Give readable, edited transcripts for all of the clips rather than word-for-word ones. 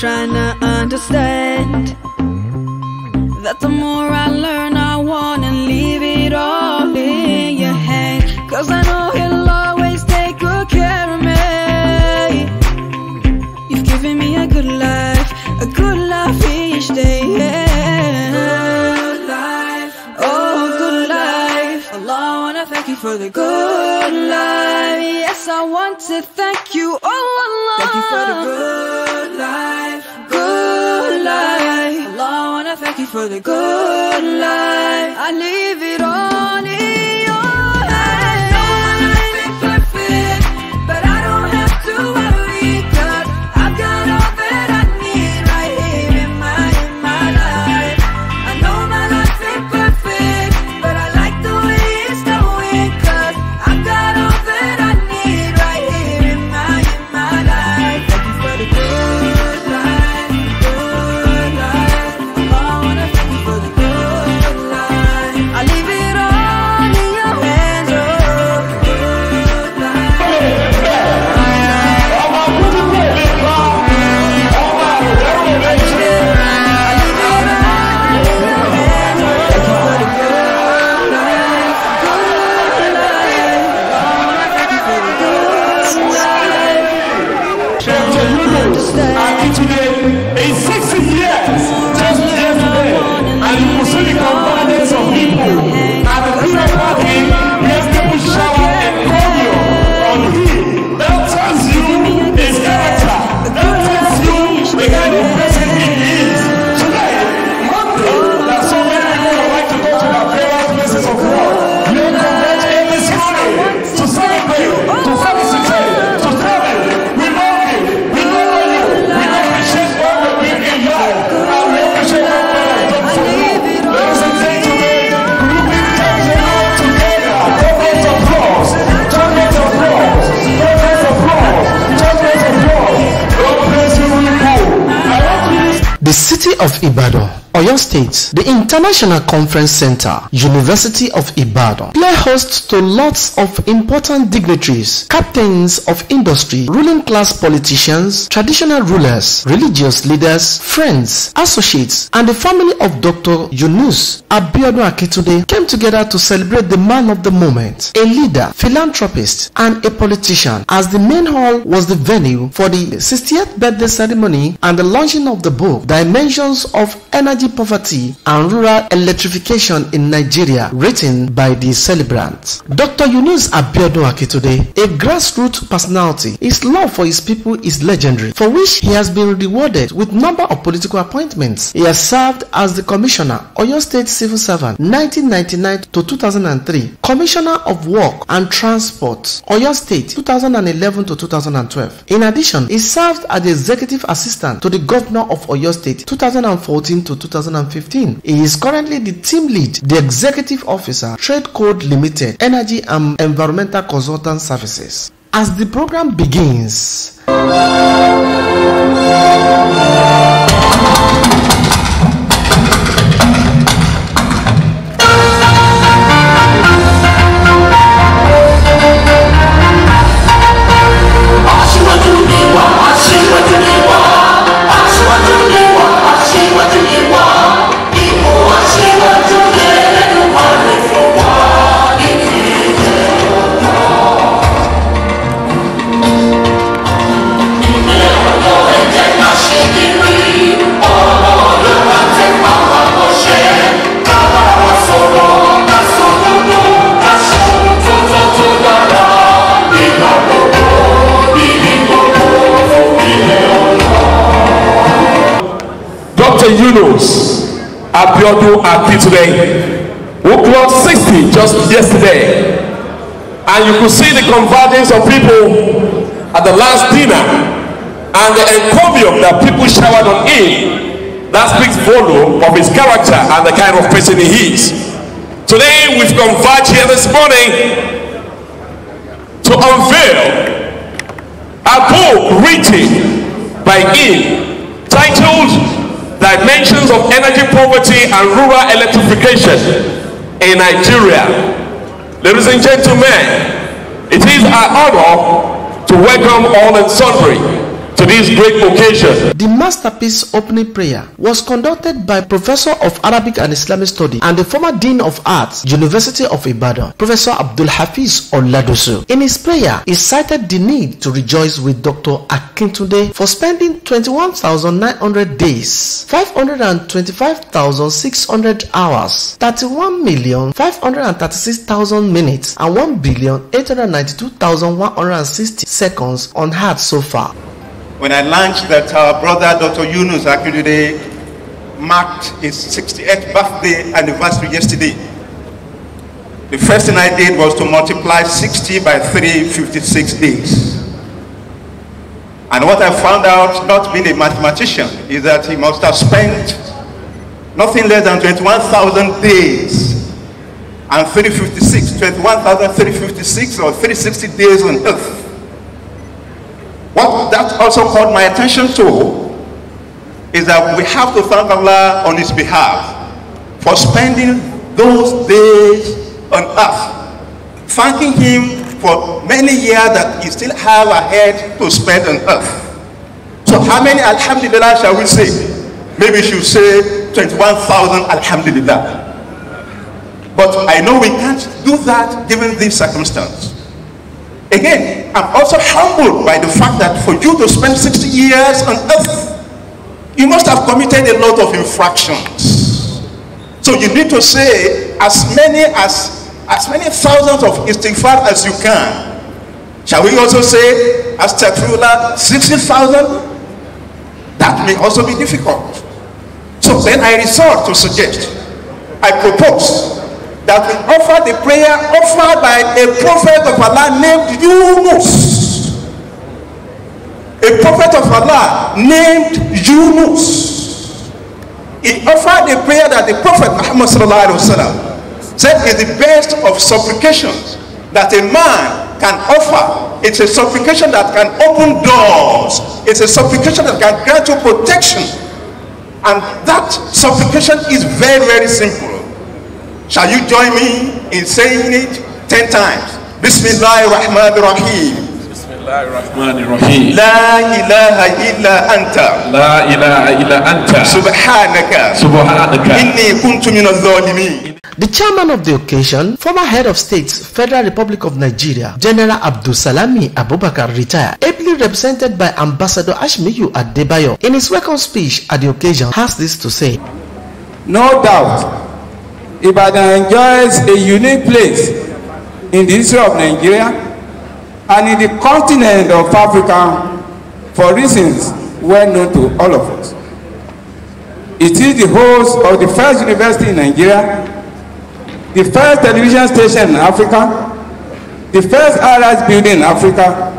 Trying to understand that the more I learn, I wanna leave it all in your hand. Cause I know he'll always take good care of me. You've given me a good life each day. Good life, oh good life. Allah, I wanna thank you for the good life. Yes, I want to thank you, oh Allah. Thank you for the good life, good life. Allah, I wanna thank you for the good life. I leave it all in your hands. I know my life ain't perfect, but I don't have to worry, cause I've got all that I need right here in my life. I know my life ain't perfect, but I like the way it's going, cause I've got all that I need right here in my life. Thank you for the good life, good life. Allah, I wanna thank you for the good life. I leave it all in your hands, oh, good life. Dr. Yunus Akintunde in 60 years, just yesterday, and you will see the confidence of people at the dinner party where people shower and cordial on him. That tells you his character. That tells you the kind of person he is. Today, Monday, that so many people would like to go to their various places of work. We are converging this morning to celebrate, to felicitate, to tell him we love you, we love you, we appreciate all the good in life, and we appreciate all the Dr. Yunus. Ladies and gentlemen, grouping Tanzania together. Government applause, government applause, government applause, government applause. God bless you, people. I want you. The city of Ibadan, Oyo State, the International Conference Center, University of Ibadan, play host to lots of important dignitaries, captains of industry, ruling class politicians, traditional rulers, religious leaders, friends, associates, and the family of Dr. Yunus Abiodun Akintunde came together to celebrate the man of the moment, a leader, philanthropist, and a politician, as the main hall was the venue for the 60th birthday ceremony and the launching of the book, Dimensions of Energy Poverty and Rural Electrification in Nigeria, written by the celebrant. Dr. Yunus Abiodun Akintunde, a grassroots personality, his love for his people is legendary, for which he has been rewarded with number of political appointments. He has served as the Commissioner, Oyo State Civil Servant, 1999 to 2003, Commissioner of Work and Transport, Oyo State, 2011 to 2012. In addition, he served as the Executive Assistant to the Governor of Oyo State, 2014 to 2015. He is currently the team lead, the executive officer, Trade Code Limited, Energy and Environmental Consultant Services. As the program begins, Dr. Yunus Abiodun Akintunde, who clocked 60 just yesterday, and you could see the convergence of people at the last dinner and the encomium that people showered on him. That speaks volume of his character and the kind of person he is. Today we've converged here this morning to unveil a book written by him titled Dimensions of Energy Poverty and Rural Electrification in Nigeria. Ladies and gentlemen, it is our honor to welcome all and sundry to this great occasion. The masterpiece opening prayer was conducted by Professor of Arabic and Islamic Studies and the former Dean of Arts, University of Ibadan, Professor Abdul Hafiz Oladosu. In his prayer, he cited the need to rejoice with Dr. Akintunde for spending 21,900 days, 525,600 hours, 31,536,000 minutes, and 1,892,160 seconds on earth so far. When I launched that our brother Dr. Yunus Abiodun marked his 68th birthday anniversary yesterday, the first thing I did was to multiply 60 by 356 days. And what I found out, not being a mathematician, is that he must have spent nothing less than 21,000 days and 21,356 or 360 days on earth. What that also caught my attention to is that we have to thank Allah on his behalf for spending those days on earth, thanking him for many years that he still have ahead to spend on earth. So how many alhamdulillah shall we say? Maybe we should say 21,000 alhamdulillah. But I know we can't do that given this circumstance. Again, I'm also humbled by the fact that for you to spend 60 years on earth, you must have committed a lot of infractions. So you need to say as many thousands of istighfar as you can. Shall we also say astaghfirullah 60,000? That may also be difficult. So then I resort to suggest, I propose that we offer the prayer offered by a prophet of Allah named Yunus. A prophet of Allah named Yunus. He offered a prayer that the Prophet Muhammad said is the best of supplications that a man can offer. It's a supplication that can open doors. It's a supplication that can grant you protection. And that supplication is very, very simple. Shall you join me in saying it 10 times? Bismillahirrahmanirrahim. Bismillahirrahmanirrahim. La ilaha illa anta. La ilaha illa anta. Subhanaka. Subhanaka. Inni kuntu minadh dhalimin. The chairman of the occasion, former head of state, Federal Republic of Nigeria, General Abdulsalami Abubakar, retired, ably represented by Ambassador Ashmiyu Adebayo, in his welcome speech at the occasion, has this to say. No doubt, Ibadan enjoys a unique place in the history of Nigeria and in the continent of Africa for reasons well known to all of us. It is the host of the first university in Nigeria, the first television station in Africa, the first RS building in Africa,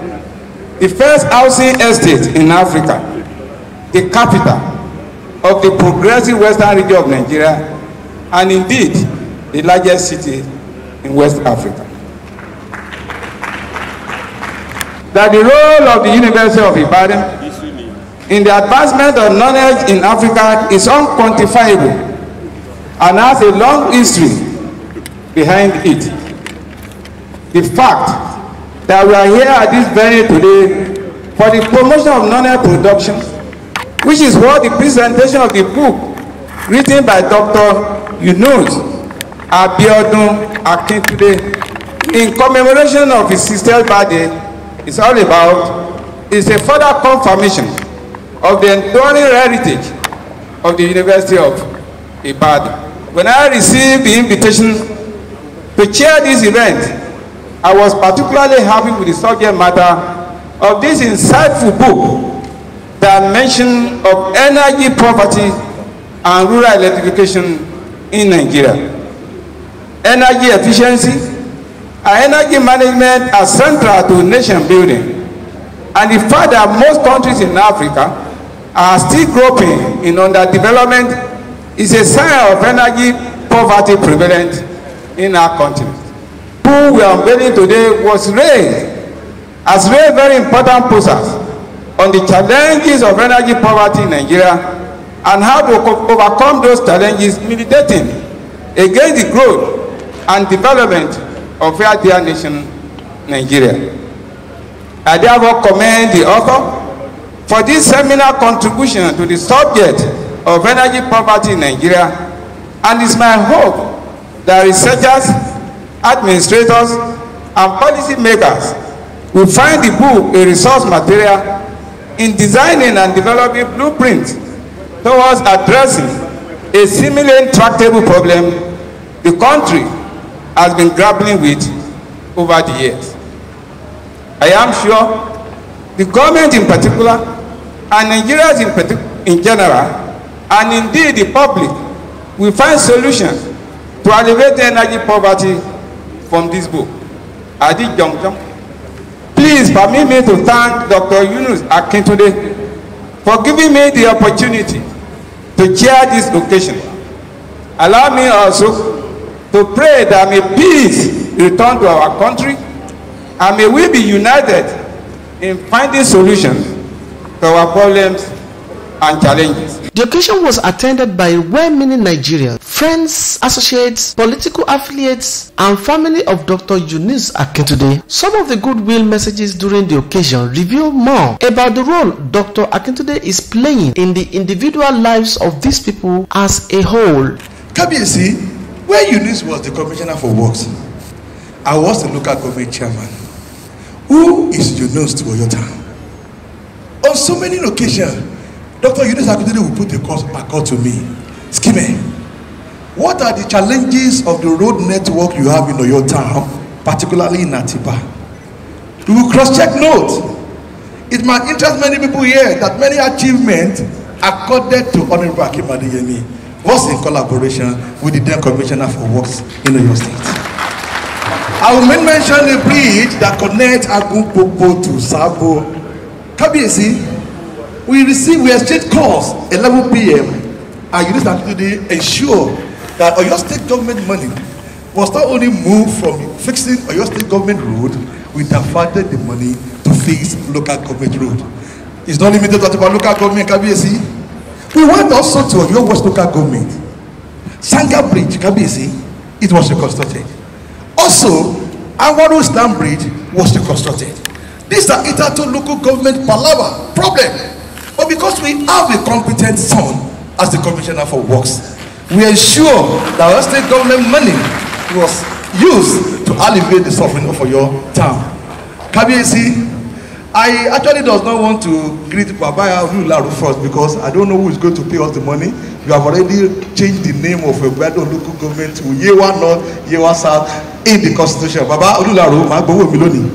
the first housing estate in Africa, the capital of the progressive western region of Nigeria, and indeed the largest city in West Africa. That the role of the University of Ibadan in the advancement of knowledge in Africa is unquantifiable and has a long history behind it. The fact that we are here at this venue today for the promotion of knowledge production, which is what the presentation of the book written by Dr. Yunus Abiodun Akintunde in commemoration of his 60th birthday is all about, is a further confirmation of the enduring heritage of the University of Ibadan. When I received the invitation to chair this event, I was particularly happy with the subject matter of this insightful book that mention of energy poverty and rural electrification in Nigeria. Energy efficiency and energy management are central to nation building, and the fact that most countries in Africa are still groping in underdevelopment is a sign of energy poverty prevalent in our continent. Who we are unveiling today has raised very important posters on the challenges of energy poverty in Nigeria and how to overcome those challenges, militating against the growth and development of our dear nation, Nigeria. I therefore commend the author for this seminal contribution to the subject of energy poverty in Nigeria, and it's my hope that researchers, administrators, and policy makers will find the book a resource material in designing and developing blueprints towards addressing a seemingly intractable problem the country has been grappling with over the years. I am sure the government in particular, and Nigerians in general, and indeed the public, will find solutions to alleviate energy poverty from this book. At this juncture, please permit me to thank Dr. Yunus Akintunde for giving me the opportunity to chair this occasion. Allow me also to pray that may peace return to our country, and may we be united in finding solutions to our problems and challenges. The occasion was attended by well-meaning Nigerians, friends, associates, political affiliates, and family of Dr. Yunus Akintunde. Some of the goodwill messages during the occasion reveal more about the role Dr. Akintunde is playing in the individual lives of these people as a whole. Kabiyesi, when Yunus was the commissioner for works, I was the local government chairman. Who is Yunus to Oyo Town? On so many occasions, Dr. Yunus Abiodun will put a call to me. Skime, what are the challenges of the road network you have in Oyo Town, particularly in Atiba? We will cross-check notes. It might interest many people here that many achievements accorded to Honorable Akim Adeyemi was in collaboration with the then Commissioner for Works in Oyo State. I will mention a bridge that connects Agunpopo to Sabo. Kabiyesi, we exchange calls 11 p.m. and Yunus Akintunde ensure that Oyo State government money was not only moved from fixing Oyo State government road, we diverted the money to fix local government road. It's not limited to our local government, Kabiyesi. We went also to Oyo West local government. Sanga Bridge, Kabiyesi, it was reconstructed. Also, Anwaru Islam Bridge was reconstructed. These are Itato local government palaver problem. But because we have a competent son as the Commissioner for Works, we ensure that our state government money was used to alleviate the suffering of your town. Kabiyesi, I actually does not want to greet Baba Olularu first because I don't know who is going to pay us the money. You have already changed the name of Ibadan local government to Yewa North, Yewa South in the Constitution. Baba Olularu, Magbowo Miloni.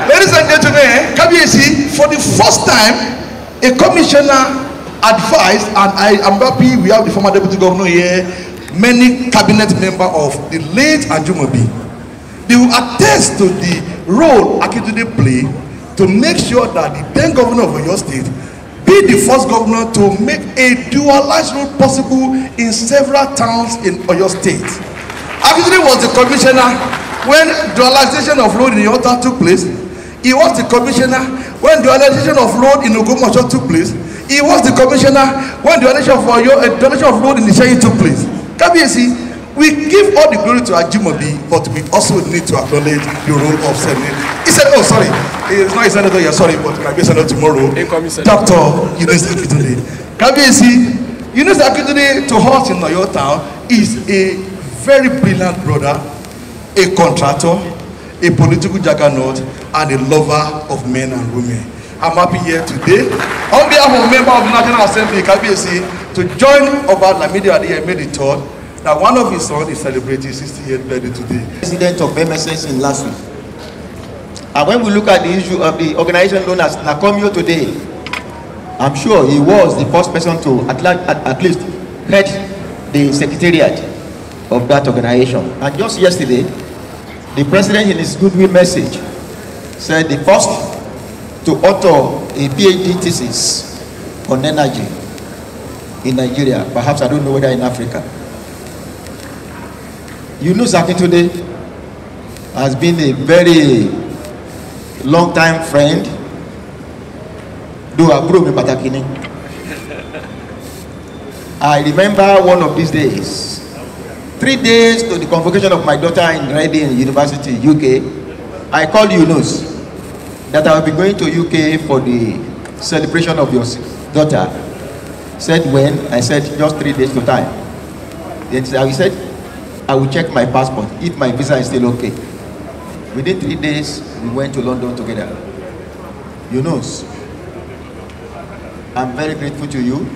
Ladies and gentlemen, Kabiyesi, for the first time, a commissioner advised, and I am happy we have the former deputy governor here, many cabinet members of the late Ajumobi. They will attest to the role Akintunde played to make sure that the then governor of Oyo State be the first governor to make a dualized road possible in several towns in Oyo State. Akintunde was the commissioner when dualization of road in Yota took place. He was the commissioner when dualization of road in Ogbomoso took place. He was the commissioner when dualization of road in Isheyin took place. Kabiyesi, we give all the glory to Ajimobi, but we also need to acknowledge the role of Senator. He said, oh, sorry, it's not a senator here, sorry, but can be a senator tomorrow. Dr. Yunus Akintunde. Kabiyesi, Yunus Akintunde to us in Oyo Town is a very brilliant brother, a contractor, a political juggernaut, and a lover of men and women. I'm happy here today, on behalf of member of the National Assembly, Kabiyesi, to join Oba Lamidi Adeyemi III, that one of his sons is celebrating 68th birthday today. President of MSS in last week. And when we look at the issue of the organization known as Nakomio today, I'm sure he was the first person to at least head the secretariat of that organization. And just yesterday, the president in his goodwill message said the first to author a PhD thesis on energy in Nigeria, perhaps I don't know whether in Africa. Yunus Akintunde has been a very long time friend. I remember one of these days, 3 days to the convocation of my daughter in Reading University, UK, I called Yunus that I will be going to UK for the celebration of your daughter. Said when? I said just 3 days to time. Then he said, I will check my passport if my visa is still okay. Within 3 days, we went to London together. Yunus, I'm very grateful to you.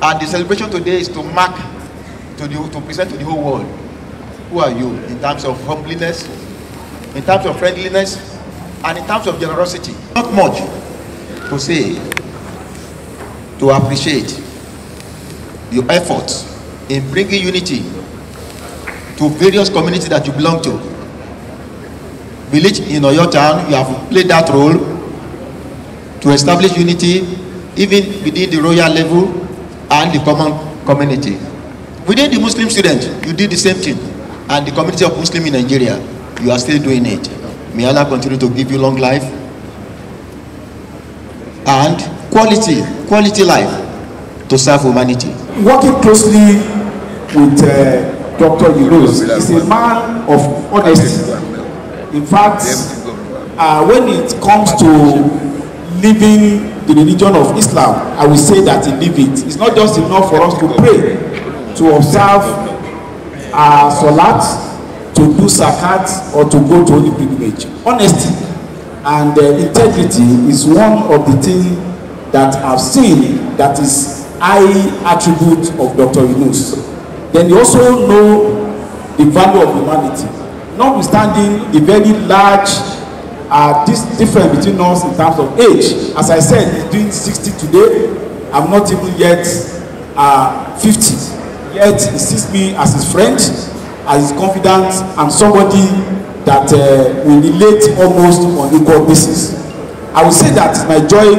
And the celebration today is to mark, to present to the whole world. Who are you in terms of humbleness, in terms of friendliness, and in terms of generosity? Not much to say, to appreciate your efforts in bringing unity to various communities that you belong to. Village in your town, you have played that role to establish unity even within the royal level and the common community. Within the Muslim students, you did the same thing. And the community of Muslims in Nigeria, you are still doing it. May Allah continue to give you long life and quality life to serve humanity. Working closely with Dr. Yunus is a man of honesty. In fact, when it comes to living the religion of Islam, I will say that he lives it. It's not just enough for us to pray, to observe salat, to do zakat, or to go to holy pilgrimage. Honesty and integrity is one of the things that I've seen that is high attribute of Dr. Yunus. Then you also know the value of humanity, notwithstanding the very large this difference between us in terms of age. As I said, he's doing 60 today. I'm not even yet 50. Yet he sees me as his friend, as his confidant, and somebody that will relate almost on equal basis. I will say that it's my joy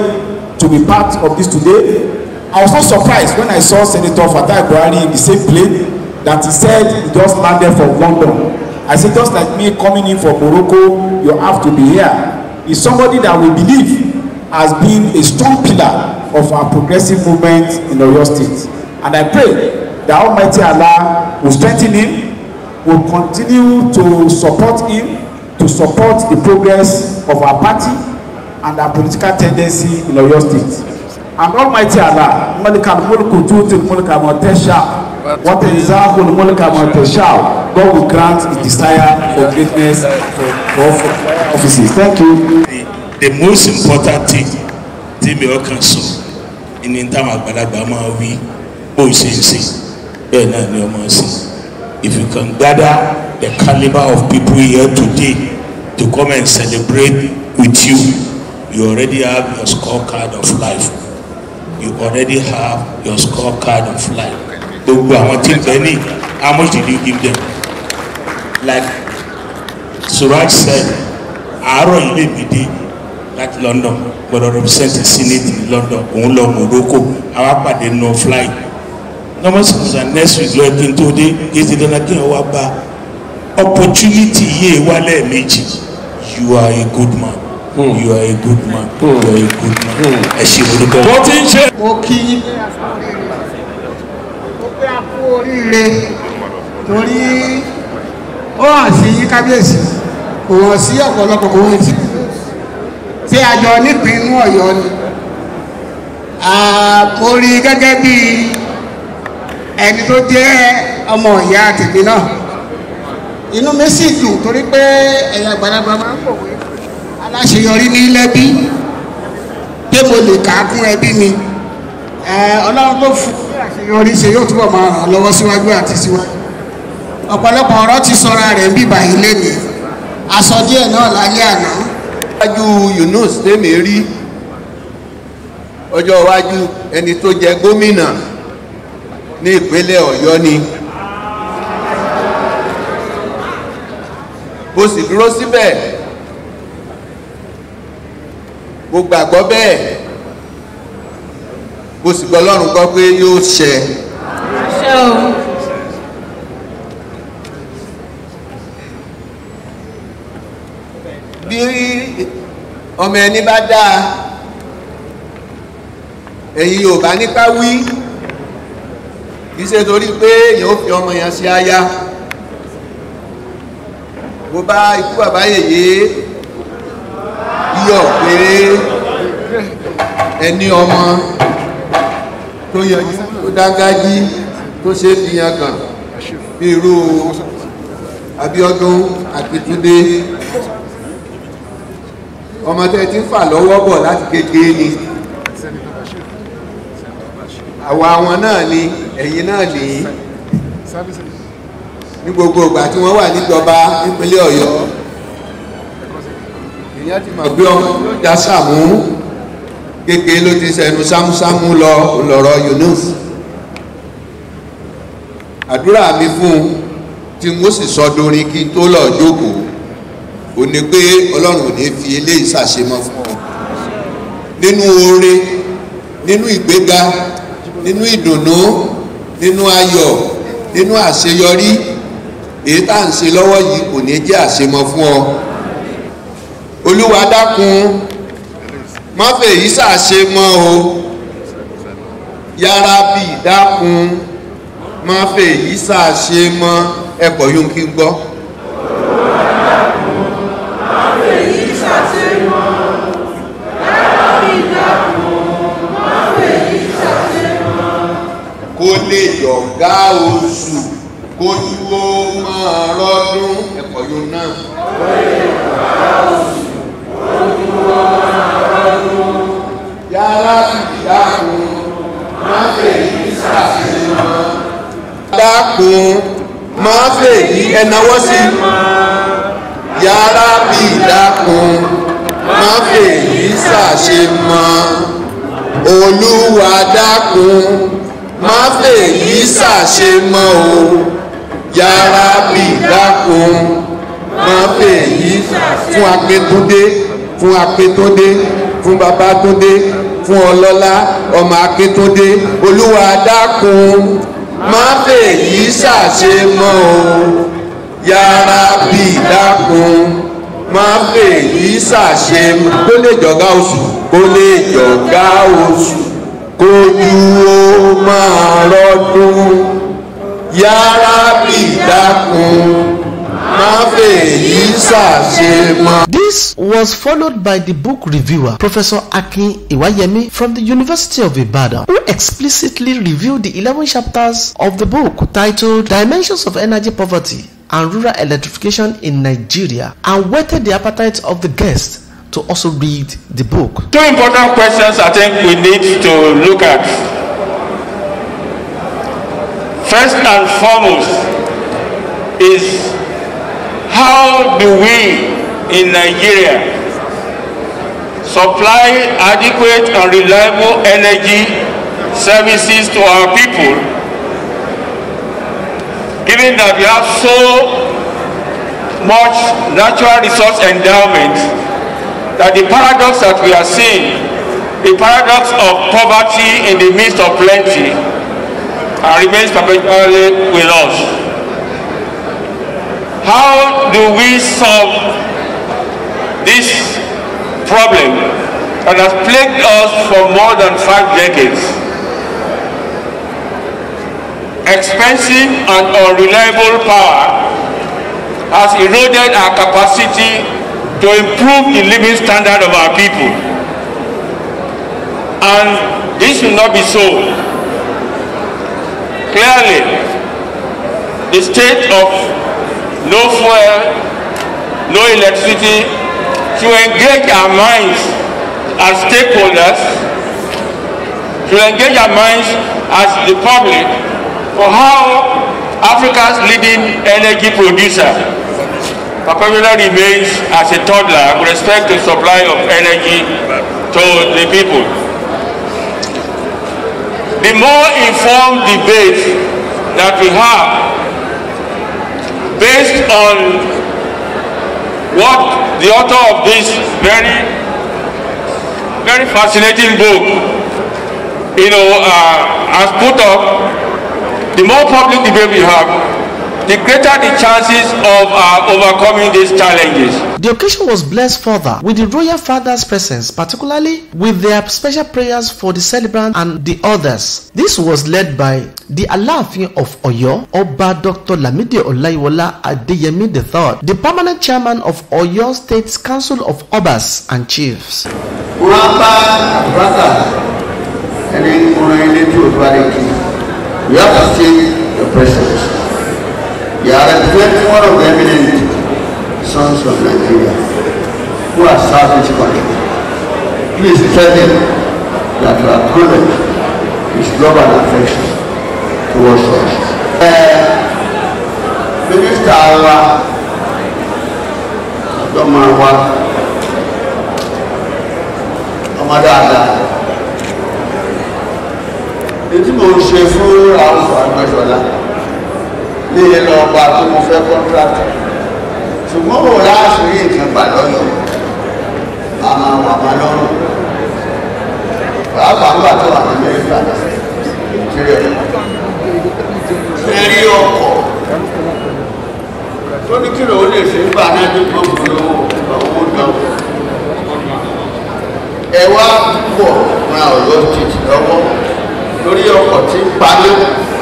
to be part of this today. I was not surprised when I saw Senator Fatai Buhari in the same plane that he said he just landed from London. I said, just like me coming in from Morocco, you have to be here. He's somebody that we believe has been a strong pillar of our progressive movement in Oyo State. And I pray that Almighty Allah will strengthen him, will continue to support him, to support the progress of our party and our political tendency in Oyo State. And Almighty Allah, God will grant the desire for greatness for offices. Thank you. The most important thing we all can so in time if you can gather the caliber of people here today to come and celebrate with you, you already have your scorecard of life. You already have your scorecard of life. How much did you give them? Like Suraj said, Aro Ilebidi at London, but I represent the Senate in London, Onlo Morocco, our party no flight. No more than next week, Lord Kintoday, is the Donakin Waba opportunity ye wale meji. You are a good man. You are a good man. You are a good man. Torí ó hàn sí kábíyèsí, kò hàn sí ọ̀pọ̀lọpọ̀ ohun tí àjọ nípínú Ọ̀yọ́ ni. Mo rí gẹ́gẹ́ bí ẹni tó jẹ́ ọmọ ìyá tèmi náà. Inú mi sì dùn torí pé ẹ̀yà àgbàlagbà máa ń pòwe aláṣeyọrí ní lẹ́bí pé mo lè kà á kún ẹbí mi. Ọlọ́run tó fún àṣeyọrí ṣe yóò túbọ̀ máa ràn lọ́wọ́ síwájú àti síwájú. Ọ̀pọ̀lọpọ̀ ọ̀rọ̀ ti sọra rẹ̀ ń bíbà yìí lénìí. Aṣọ díẹ̀ náà lálẹ́ àná. Iwájú Yunus tèmi rí ọjọ́ iwájú ẹni tó jẹ gómìnà ní ìpínlẹ̀ Ọ̀yọ́ ni. Mo sì dúró síbẹ̀. Mo gbàgbọ́ bẹ́ẹ̀. Mo sì gbọ́ Ọlọ́run gbọ́ pé yóò ṣẹ. Bí ọmọ ẹni bá dáa, ẹ̀yin Yorùbá nípa wí, kì í ṣe torí pé èèyàn ó fi ọmọ yẹn sí aya. Mo bá ikú bàbá yèyé yọ̀ pé ẹni ọmọ tó yanjú tó dágájí tó ṣe fi yan kàn bí irú Abiodun Akintunde ọmọ tẹ́ ti ń fà lọ́wọ́ bọ̀ láti kékeré ni àwa àwọn náà ni ẹ̀yin náà ní gbogbo ìgbà tí wọ́n wà níjọba nípínlẹ̀ Ọ̀yọ́ ìyẹn ti mọ̀ pé ọmọ yóò já sàmú kékeré ló ti sẹnu sámúsámú lọ lọ́rọ̀ Yunus àdúrà mi fún tí mo sì sọ dorin kí n tó lọ jókòó ò ní pé Ọlọ́run ò ní fi eléyìí ṣàṣemọ́ fún ọ nínú oore nínú ìgbéga nínú ìdùnnú nínú ayọ̀ nínú àṣeyọrí èyí tá à ń ṣe lọ́wọ́ yìí kò ní jẹ́ àṣemọ́ fún ọ Olúwa dákun má fẹ́ èyí ṣàṣemọ́ o yára bí dákun má fẹ́ èyí ṣàṣemọ́ ẹ̀pọ̀ yóò kí n gbọ́. Kó lè yọ̀gá oṣù kójú ó máa rọ́dún ẹ̀kọ́ yóò náà. Kó lè yọ̀gá oṣù kójú ó máa rọ́dún. Yàrá ìdákun má fèyí ṣàṣemọ́. Dákun má fèyí ẹnáwọ́ sí. Yàrá ìdákun má fèyí ṣàṣemọ́. Olúwa dákun má fèyí ṣàṣemọ́ o yàrá bí dákun má fèyí fún Akíntúndé fún Akíntúndé fún Babátúndé fún Ọlọ́lá ọmọ Akíntúndé Olúwa dákun má fèyí ṣàṣemọ́ o yàrá bí dákun má fèyí ṣàṣemọ́ kó lè jọ̀gá oṣù kó lè jọ̀gá oṣù kójú ó máa rọ́dún yàrá bí dákun má fèyí ṣàṣemọ́. This was followed by the book reviewer Professor Akin Iwayemi from the University of Ibadan, who explicitly reviewed the 11 chapters of the book titled Dimensions of Energy Poverty and Rural Electrification in Nigeria, and whetted the appetite of the guests to also read the book. Two important questions I think we need to look at. First and foremost is how do we in Nigeria supply adequate and reliable energy services to our people, given that we have so much natural resource endowment that the paradox that we are seeing, the paradox of poverty in the midst of plenty, remains perpetually with us. How do we solve this problem that has plagued us for more than 5 decades? Expensive and unreliable power has eroded our capacity to improve the living standard of our people. And this will not be so. Clearly, the state of no fuel, no electricity, to engage our minds as stakeholders, to engage our minds as the public for how Africa's leading energy producer perpetually remains as a toddler with respect to supply of energy to the people. The more informed debate that we have based on what the author of this very fascinating book has put up, the more public debate we have, the greater the chances of overcoming these challenges. The occasion was blessed further with the royal fathers' presence, particularly with their special prayers for the celebrant and the others. This was led by the Aláàfin of Ọ̀yọ́, Ọba Dr Lamide Ọláyíwọlá Adéyẹmí III, the permanent chairman of Ọ̀yọ́ State Council of Obas and Chiefs. Ó You have to state your presence. You are representing one of the eminent sons of Nigeria who are served this country. Please tell them that you acknowledge his love and affection towards us. Minister Awa, Domawa, Amadada. Ètí mo ń ṣe fún àwọn àgbẹ̀sọ̀lá ní ilé ọba tó mo fẹ́ kọ́ńtrátì ṣùgbọ́n mo láàṣírí ìtìgbà lọ́yọ̀ àwọn àmà lọ́rùn pàápàá ń bà tó wà ní Amẹ́ríkà Nàìjíríà fẹ́ rí ọkọ̀ tó ní kí lòó lè ṣe ń gbà náà ní gbogbo owó náà ẹwà púpọ̀ máa Ọ̀yọ́ títì lọ́wọ́ lórí ọkọ̀ tí ń paná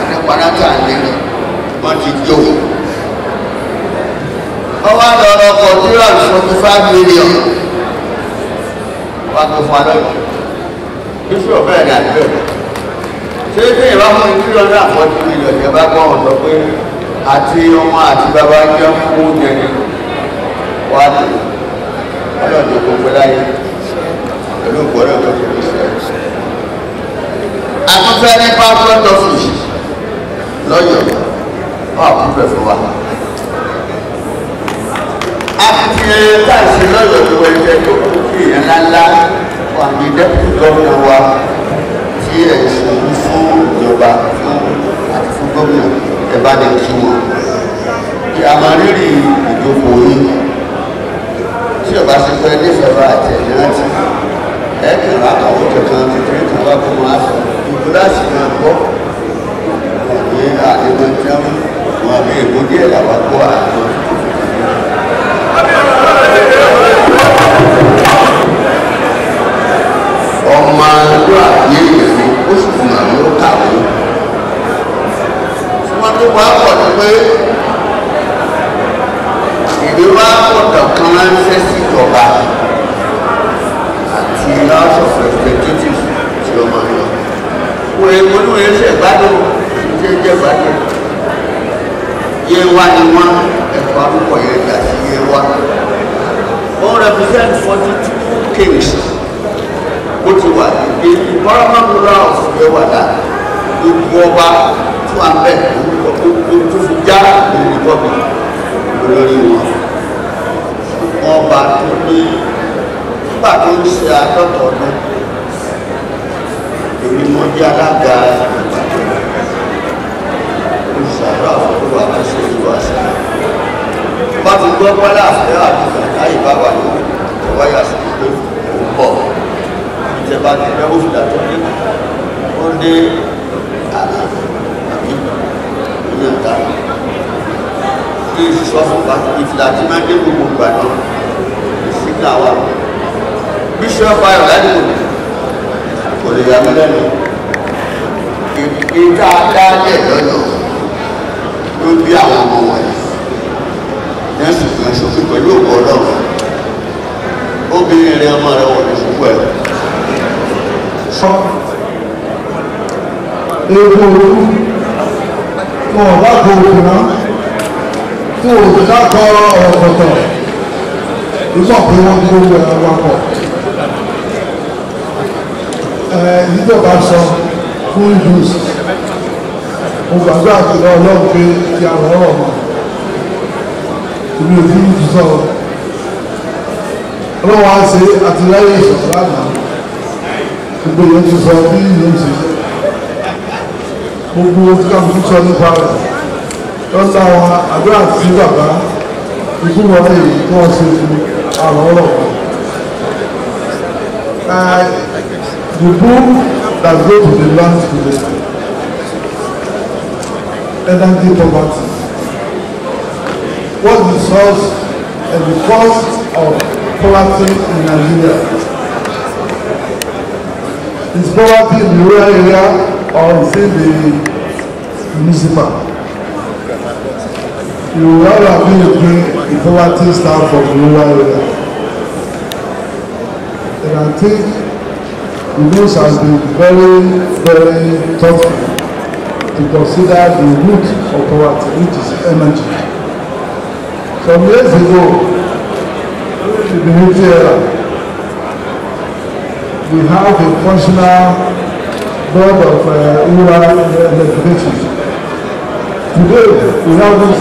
àdẹ́paná tà nínú wọ́n ti jó ọwọ́ àdọ̀rọ̀ ọkọ̀ 345 million wà tó fún alọ́yọ̀ bíṣù ọ̀bẹ́ ẹ̀dà bẹ́ẹ̀ ṣé tí ìwà fún 340 million jẹ́ bá gbọ́ ọ̀sọ̀ pé àti ọmọ àti bàbá jẹ́ fún oúnjẹ ní wà á dì ọlọ́dún gbogbo láyé pẹ̀lú ìgbọ́dọ̀ tó fi ṣe akọ́fẹ́ ní passport office lọ́yọ̀ ọ̀ kúfẹ́ fún wa. akitiyan táàsì lọ́yọ̀ tó wọ́n jẹ́ tó kú sí ìyẹnlá wà ní deputy governor wa tí ẹ̀ ṣòwò fún ìjọba àti fún gómìnà ẹ̀ bá ní kí wọn. kí a máa rírì ìjókòó yìí tí ọba ṣe fẹ́ nífẹ̀ẹ́ bá àti ẹ̀yìn rántí ẹ̀kẹ́ àkàwọ̀ kankan kékeré kan wá kó máa sọ ìgbóláṣì máa gbọ́ ní àdébọn tí wọ́n àmì ègbó díẹ̀ làwọn gbọ́ àdébọn. ọmọ àdúrà àbí èèyàn ó sì fún àmì ó kàwé. tí wọ́n tó wá pọ̀ ní pé ìwé wá pọ̀tọ̀ kan ránṣẹ́ sí ìjọba àti House of Representatives tí ó máa ń lọ. Wọ́n èèmọ̀ ní wọ́n ṣe gbádùn tí ó jẹ́ gbádùn. Yewa ni wọ́n ẹ̀kọ́ àkókò yẹn gbà sí Yewa. Wọ́n represent 42 kings. Ó ti wà ní environment rural of Yewa dá. Gbogbo ọba tí wọ́n bẹ̀ tó fi já ní republic lórí wọn. Wọ́n bá tó ní nígbà tó ń ṣe àádọ́ta ọdún èmi mo jẹ́ alága olùsàdọ́ àfọwọ́ àkọsí ìlú àṣà bá ti gbọ́ pálá àfẹ́ àdúgbò láyé bá wà ní ìwáyà sí pé òun bọ̀ ìjẹba ti rẹ́wọ́ fìlà tó ní ó dé àná àbí ìyẹn ìta kí ìṣọ́ fún bá ìfìlà tí máa ń dé gbogbo ìgbà náà ìsìnkà wà bishop ayọ̀ lẹ́nu kò lè yà mí lẹ́nu ìta dáadẹ́ lọ́nà ló bí àwọn ọmọ wọ̀nyí lẹ́sùn kan ṣòfin pẹ̀lú òkú ọlọ́run obìnrin rẹ ọmọ rẹ wọ̀ ní ṣùgbọ́n ẹ̀. sọ ewu olú tí wọn bá kó òkú náà tí wọn ò ká kọ ọ̀rọ̀ pọ̀tọ̀ nígbà pé wọ́n gbogbo ẹ̀ wá pọ̀. Ìjọba sọ fún ìjús mo gbàgbé àtìlọ ọlọ́run pé kí a rọrọ̀ mọ́ ìlú ìdí ìjù sọ ọlọ́run á ṣe àtìlẹ́yìn ìṣọ̀tọ̀ lánàá gbogbo ìyẹn ti sọ bí ìlú ṣe gbogbo tí ká fún sọ nípa rẹ̀ lọ́sà àwọn àdúrà sí bàbá ikú wọlé yìí tí wọ́n ṣe fún àrọ̀rọ̀ mọ́. The book that goes to the land today, energy poverty. What is the source and the cause of poverty in Nigeria? Is poverty in the rural area or is it the municipal? You will have been the poverty start from the rural area. I think Yunus has been very, very thoughtful to consider the root of poverty, which is energy. Some years ago, in the military era, we have a functional board of Electrification. Today, we have this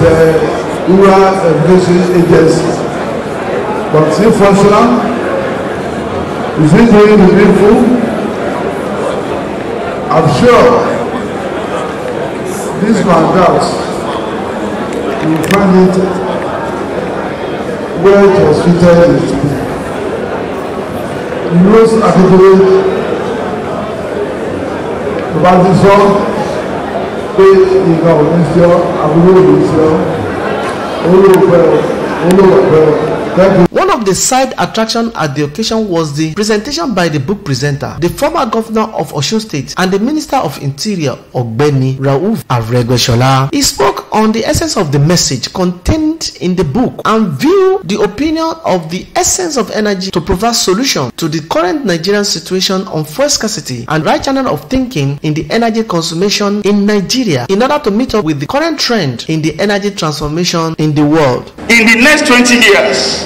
Electrification agency, but it's functional. Is it doing the needful? I'm sure this man doubts you will find it where it was fitted in school. Yunus Akintunde tó bá ti sọ pé nǹkan ò ní sí ọ àbúrò ò ní sí ọ olóòpẹ́. One of the side attractions at the occasion was the presentation by the book presenter, the former governor of Osun State and the Minister of Interior, Ogbeni Rauf Aregbesola. He spoke on the essence of the message contained in the book and viewed the opinion of the essence of energy to provide solution to the current Nigerian situation on fuel scarcity and right channel of thinking in the energy consumption in Nigeria in order to meet up with the current trend in the energy transformation in the world. In the next 20 years,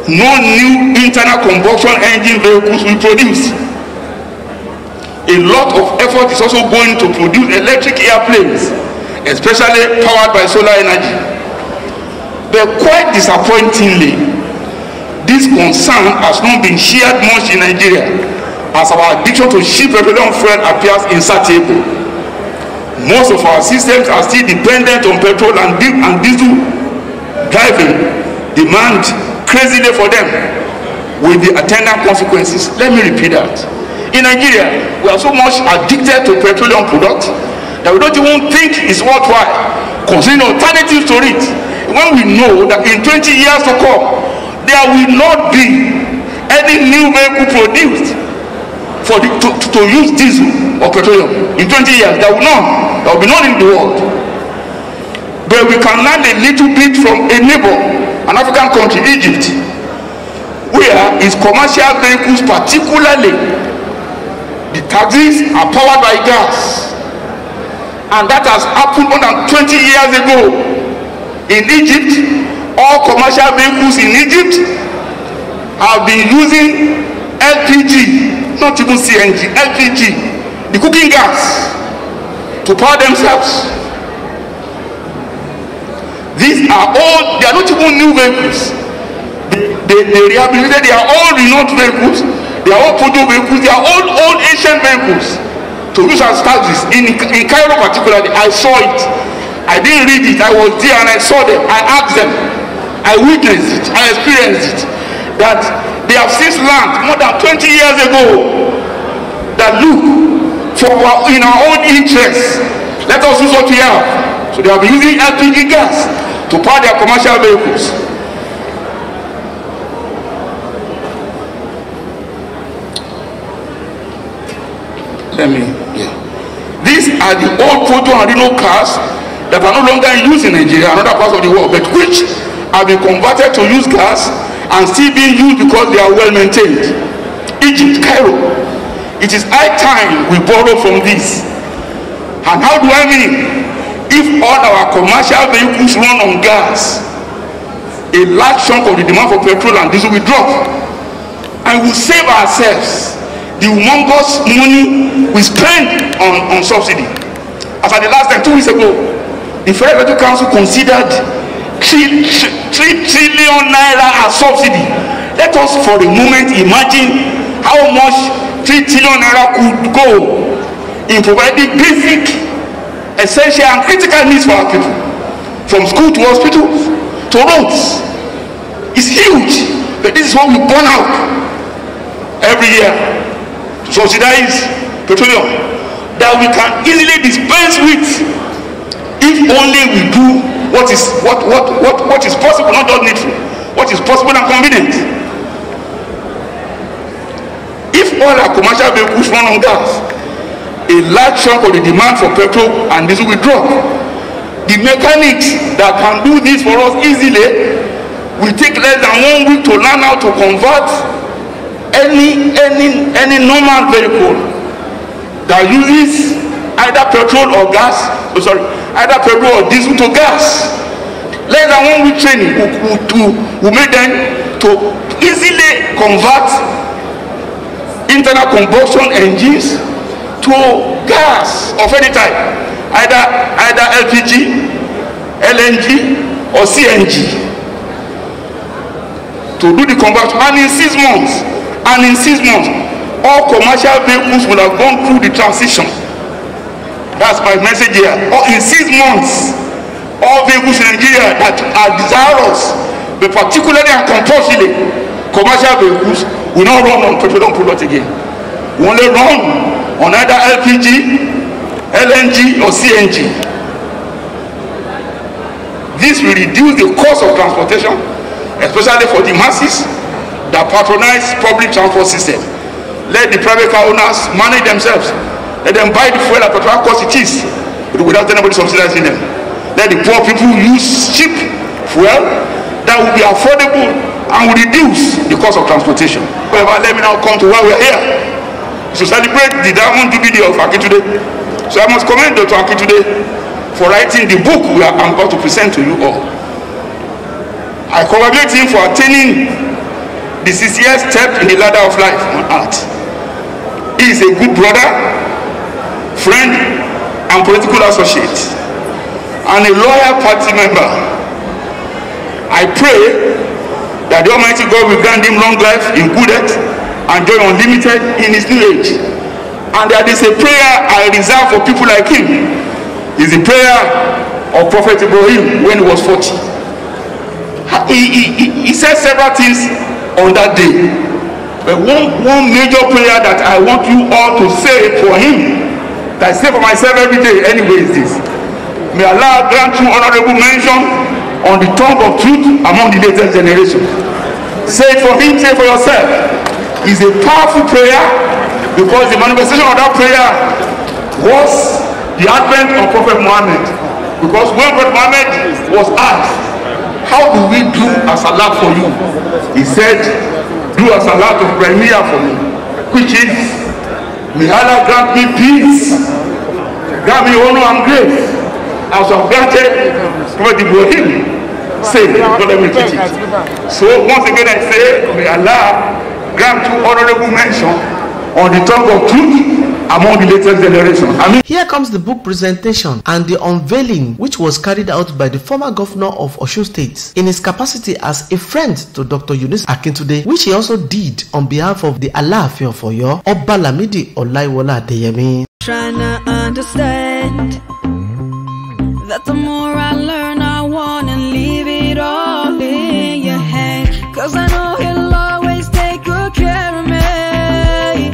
no new internal combustion engine vehicles will be produced. A lot of effort is also going to produce electric airplanes, especially powered by solar energy. But quite disappointingly, this concern has not been shared much in Nigeria, as our addiction to cheap petroleum fuel appears insatiable. Most of our systems are still dependent on petrol and diesel driving, demand crazily for them, with the attendant consequences. Let me repeat that. In Nigeria, we are so much addicted to petroleum products that we don't even think it's worthwhile considering alternatives to it. When we know that in 20 years to come, there will not be any new vehicle produced to use diesel or petroleum. In 20 years, there will be none in the world. But we can learn a little bit from a neighbor, an African country, Egypt, where its commercial vehicles, particularly the taxis, are powered by gas. And that has happened more than 20 years ago. In Egypt, all commercial vehicles in Egypt have been using LPG, not even CNG, LPG, the cooking gas, to power themselves. These are all, they are not even new vehicles. They rehabilitated, they are all renowned vehicles, they are all Podo vehicles, they are all old ancient vehicles to use as taxis. In Cairo particularly, I saw it. I didn't read it, I was there and I saw them, I asked them, I witnessed it, I experienced it, that they have since learned more than 20 years ago that look, in our own interests, let us use what we have. So they have been using LPG gas to power their commercial vehicles. These are the old Proto and Reno cars that are no longer in use in Nigeria and other parts of the world, but which have been converted to use gas and still being used because they are well maintained. Egypt, Cairo. It is high time we borrow from this. And how do I mean? If all our commercial vehicles run on gas, a large chunk of the demand for petrol and diesel will drop, and we'll save ourselves the humongous money we spend on subsidy. As at the last time, 2 weeks ago, the Federal Electric Council considered 3 trillion naira as subsidy. Let us for a moment imagine how much 3 trillion naira could go in providing basic, essential and critical needs for our people, from school to hospitals to roads. It's huge, but this is what we burn out every year to subsidize petroleum that we can easily dispense with if only we do what is possible, not just needful, what is possible and convenient. If all our commercial vehicles run on gas, a large chunk of the demand for petrol and diesel will drop. The mechanics that can do this for us easily will take less than 1 week to learn how to convert any normal vehicle that uses either petrol or gas, either petrol or diesel to gas, less than 1 week training will make them to easily convert internal combustion engines to gas of any type, either LPG, LNG or CNG, to do the conversion. And in 6 months, all commercial vehicles will have gone through the transition. That's my message here. In 6 months, all vehicles in Nigeria that are desirous, but particularly and compulsorily commercial vehicles, will not run on petroleum products again. We only run on either LPG, LNG or CNG. This will reduce the cost of transportation, especially for the masses that patronize public transport system. Let the private car owners manage themselves. Let them buy the fuel at whatever cost it is, without anybody subsidizing them. Let the poor people use cheap fuel that will be affordable and will reduce the cost of transportation. However, let me now come to why we are here, to celebrate the Diamond Jubilee of Akintunde. So I must commend Dr. Akintunde for writing the book I'm about to present to you all. I congratulate him for attaining the 60th step in the ladder of life on earth. He is a good brother, friend, and political associate, and a loyal party member. I pray that the Almighty God will grant him long life in good health and joy unlimited in his new age. And that is a prayer I reserve for people like him. It's the prayer of Prophet Ibrahim when he was 40. He said several things on that day. But one major prayer that I want you all to say for him, that I say for myself every day anyway, is this: may Allah grant you honorable mention on the tongue of truth among the latest generation. Say it for him, say it for yourself. It's a powerful prayer, because the manifestation of that prayer was the advent of Prophet Muhammad. Because when Prophet Muhammad was asked, how do we do as-salat for you? He said, do as-salat of Ibrahimiyya for me, which is, may Allah grant me peace, grant me honor and grace, as I've granted Prophet Ibrahim. Say, don't let me teach it. So once again I say, may Allah grant you honorable mention on the tongue of truth among the latest generation. Here comes the book presentation and the unveiling, which was carried out by the former governor of Osun State in his capacity as a friend to Dr. Yunus Akintunde, which he also did on behalf of the Alaafin of Oyo, Oba Lamidi Olaiwola Adeyemi. Trying to understand that the more I learn, I wanna leave it all in your hand, 'cause I know he'll always take good care of me.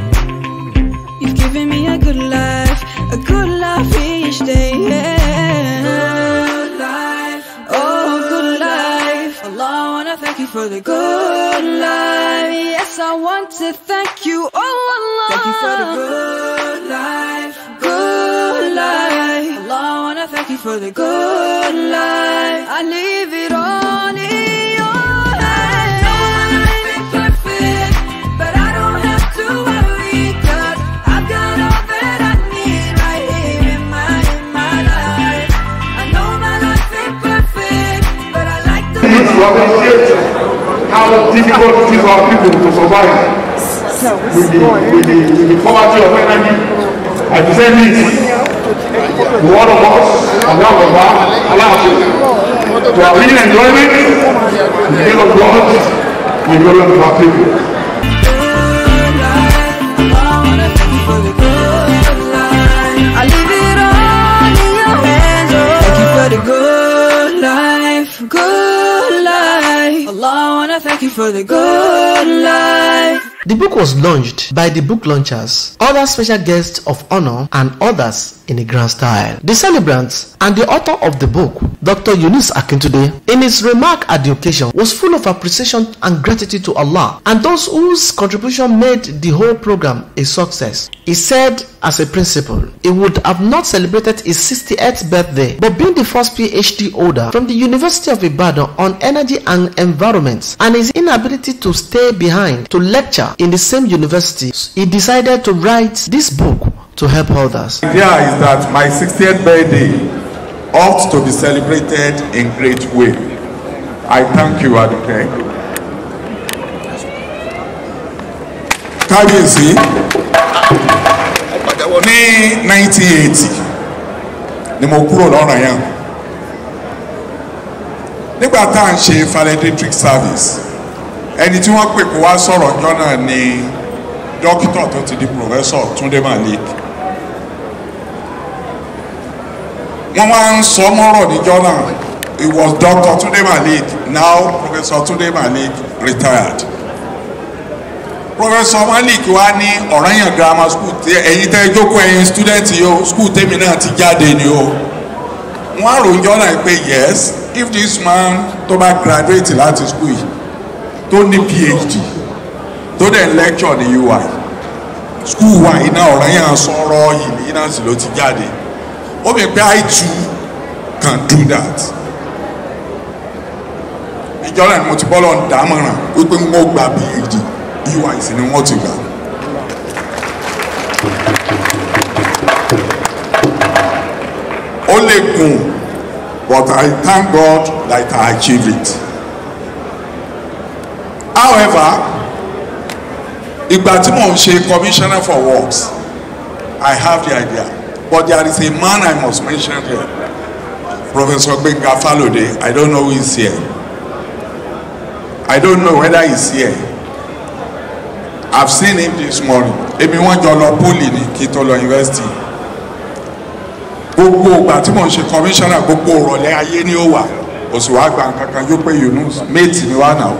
You've given me a good life each day. Good life, oh good life. Allah, I wanna thank you for the good life. Yes, I want to thank you, oh Allah. Thank you for the good life, good life. Allah, I wanna thank you for the good life. I leave it all in your hands. No one might be perfect, but I don't have to worry, 'cause I've got all that I need right here in my life. I know my life ain't perfect, but I like the way to appreciate how difficult it is for our people to survive with the poverty of energy. I present this to all of us, to our real enjoyment, in the name of God, and the glory of our people. I leave it all in your hands, oh. Thank you for the good life, good life. Allah, I wanna thank you for the good life. The book was launched by the book launchers, other special guests of honor, and others in a grand style. The celebrants and the author of the book, Dr. Yunus Akintunde, in his remark at the occasion, was full of appreciation and gratitude to Allah and those whose contribution made the whole program a success. He said, as a principle, he would have not celebrated his 68th birthday, but being the first PhD holder from the University of Ibadan on energy and environment, and his inability to stay behind to lecture in the same university, he decided to write this book to help others. The idea is that my 60th birthday ought to be celebrated in great way. I thank you, Aduke. Kábíyèsí, ní 1980 ni mo kúrò lọ́rọ̀ yẹn. Nígbà tá à ń ṣe valedictory service, ẹni tí wọ́n pè kó wá sọ̀rọ̀ ọjọ́ náà ni dókítà tó ti di professor Túndé Malik. Wọ́n wá ń sọ mọ́rọ̀ níjọ́ náà. It was Dr. Tunde Malik, now Professor Tunde Malik, retired. Professor Malik wá ní Ọ̀rànyàn Grammar School tí ẹ̀yin tẹ́ jókòó ẹ̀yin student yìí o, school tèmi náà ti jáde ni o. Wọ́n á ròyìn náà pé yes, if this man tó bá graduate láti school yìí, tó ní PhD, tó dẹ̀ lecture ní UI, school wa iná Ọ̀rànyàn sọ̀rọ̀ yìí iná sì ló ti jáde. Ó bẹ̀ pé I too can do that. Ìjọba ni mo ti bọ́lọ̀ ń dámọ̀ràn wípé ń wọ́n gba PhD UI sí ni wọ́n ti gbà. Ó lè gùn, but I thank God that I achieved it. However, ìgbà tí mo ń ṣe commissioner for works, I have the idea, but there is a man I must mention here, Professor Gbenga Falode. I don't know who is here. I don't know whether he's here. I've seen him this morning. Èmi wọ́n jọ lọ poli ní kí tó lọ university. Gbogbo ìgbà tí mo ń ṣe commissioner gbogbo ìrọ̀lẹ́ ayé ni ó wà. Òṣù wa gba nǹkan kan yóò pé Yunus mate ni wá náà.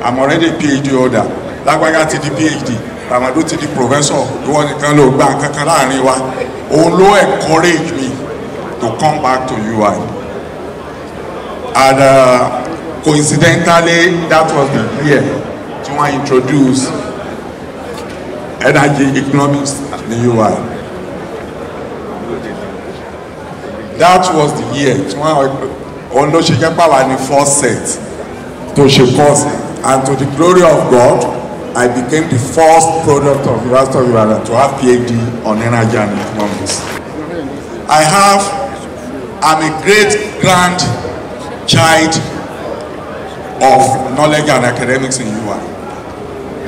I'm already PhD holder. Lágbájá ti di PhD. Tàmádó ti di professor. Ìwọ nìkan ló gba nǹkan kan láàrin wa. Òun ló encourage me to come back to UI. And coincidentally, that was the year to introduce energy economics in the UI. That was the year to the first set to course, and to the glory of God, I became the first product of the University of Ibadan to have PhD on energy and economics. I'm a great grandchild of knowledge and academics in UI.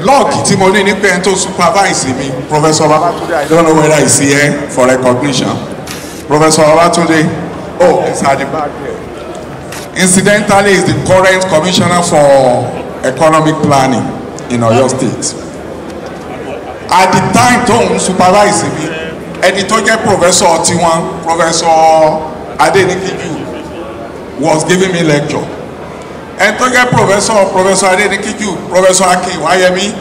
Lord Timoni Nipen to supervise me, Professor Babatunde. I don't know whether he's here for recognition. Professor Babatunde, oh, it's at the back here. Incidentally, is the current commissioner for economic planning in Oyo State. At the time, to supervise me, editor Professor Tiwan, Professor Adeniki was giving me lecture. And to get Professor Adeniki, Professor Aki Wayemi,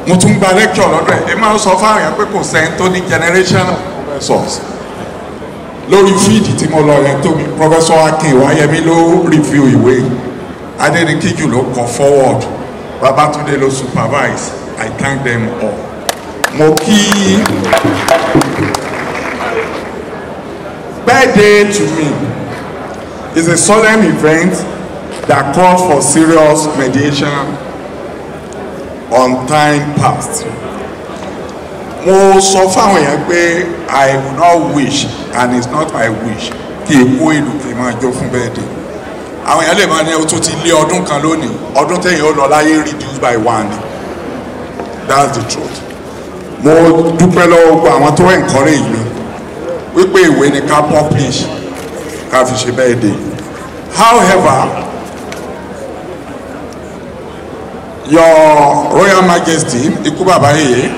Mutumba lecture, Emma Sofa, people sent to the generation of professors. Low feed it to me, Professor Aki Wayemi low review away. Adeniki look forward. Babatunde lo supervise. I thank them all. Moki birthday to me is a solemn event that calls for serious mediation on time past. Mo sọ fáwọn èèyàn pé I will not wish, and it's not my wish, kí èkó ìlú kì í máa jó fún birthday. Àwọn èèyàn lè máa ní ọtún ti lé ọdún kan lónìí, ọdún tẹ̀yìn ó lọ láyé reduced by 1. That's the truth. Mo dúpẹ́ lọ́wọ́ gbogbo àwọn tó encourage mi wípé ìwé ni ká publish ká fi ṣe birthday. However, Your Royal Majesty, Ikú Bàbá Yèyé,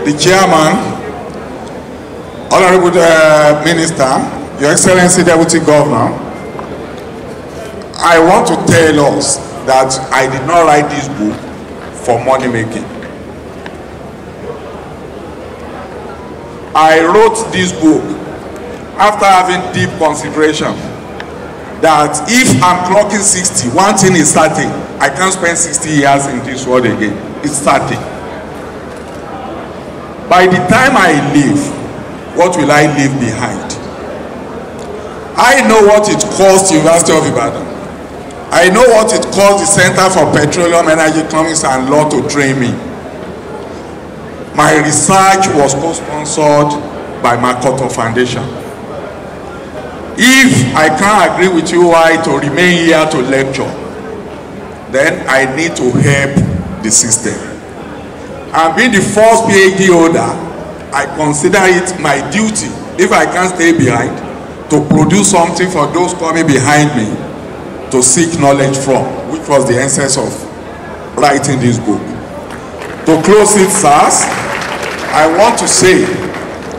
the Chairman, Honorable Minister, Your Excellency Deputy Governor, I want to tell us that I did not write this book for money making. I wrote this book after having deep consideration, that if I'm clocking 60, one thing is certain: I can't spend 60 years in this world again. It's certain. By the time I leave, what will I leave behind? I know what it cost University of Ibadan. I know what it cost the Center for Petroleum, Energy, Economics and Law to train me. My research was co-sponsored by Makoto Foundation. If I can't agree with you why to remain here to lecture, then I need to help the system. And being the first PhD holder, I consider it my duty, if I can't stay behind, to produce something for those coming behind me to seek knowledge from, which was the essence of writing this book. To close it, sirs, I want to say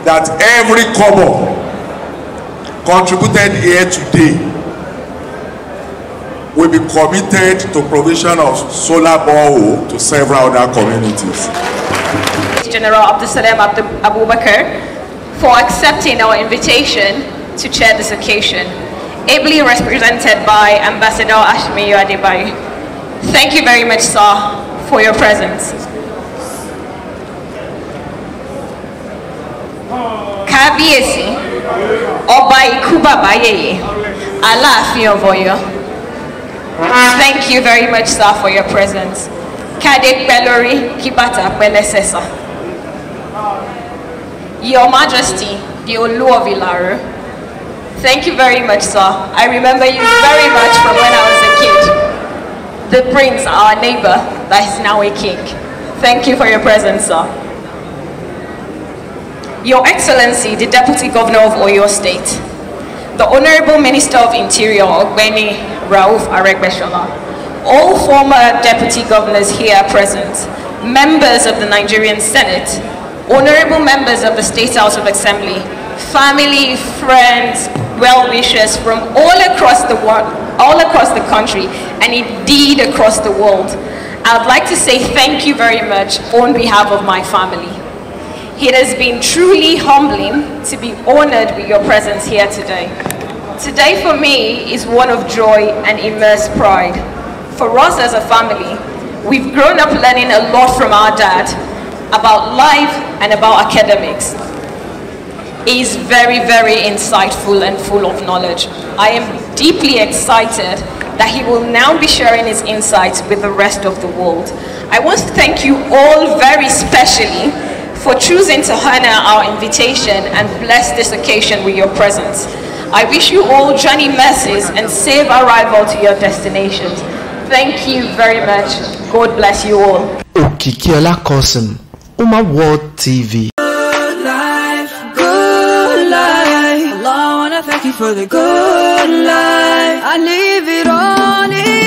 that every kobo contributed here today will be committed to provision of solar borehole to several other communities. General Abdulsalam Abubakar for accepting our invitation to chair this occasion, ably represented by Ambassador Ashmiyu Adebayo. Thank you very much, sir, for your presence. Kábíyèsí, Ọba Ikú Bàbá Yèyé, Aláàfin of Ọ̀yọ́. Thank you very much, sir, for your presence. Kádé pẹ́ lórí, kí bàtà pẹ́ lẹ́sẹ̀, sir. Your Majesty, the Olu of Ilaro. Thank you very much, sir. I remember you very much from when I was a kid. The prince, our neighbor, that is now a king. Thank you for your presence, sir. Your Excellency, the Deputy Governor of Oyo State, the Honorable Minister of Interior, Ogbeni Rauf Aregbesola, all former Deputy Governors here present, members of the Nigerian Senate, honorable members of the State House of Assembly, family, friends, well-wishers from all across the world, all across the country, and indeed across the world. I would like to say thank you very much on behalf of my family. It has been truly humbling to be honored with your presence here today. Today for me is one of joy and immense pride. For us as a family, we've grown up learning a lot from our dad about life and about academics. He's very, very insightful and full of knowledge. I am deeply excited that he will now be sharing his insights with the rest of the world. I want to thank you all very specially for choosing to honor our invitation and bless this occasion with your presence. I wish you all journey mercies and safe arrival to your destinations. Thank you very much. God bless you all. Okikiola Kosim, Ummah World TV. Good life, good life. Allah, I wanna thank you for the good life. I leave it on in.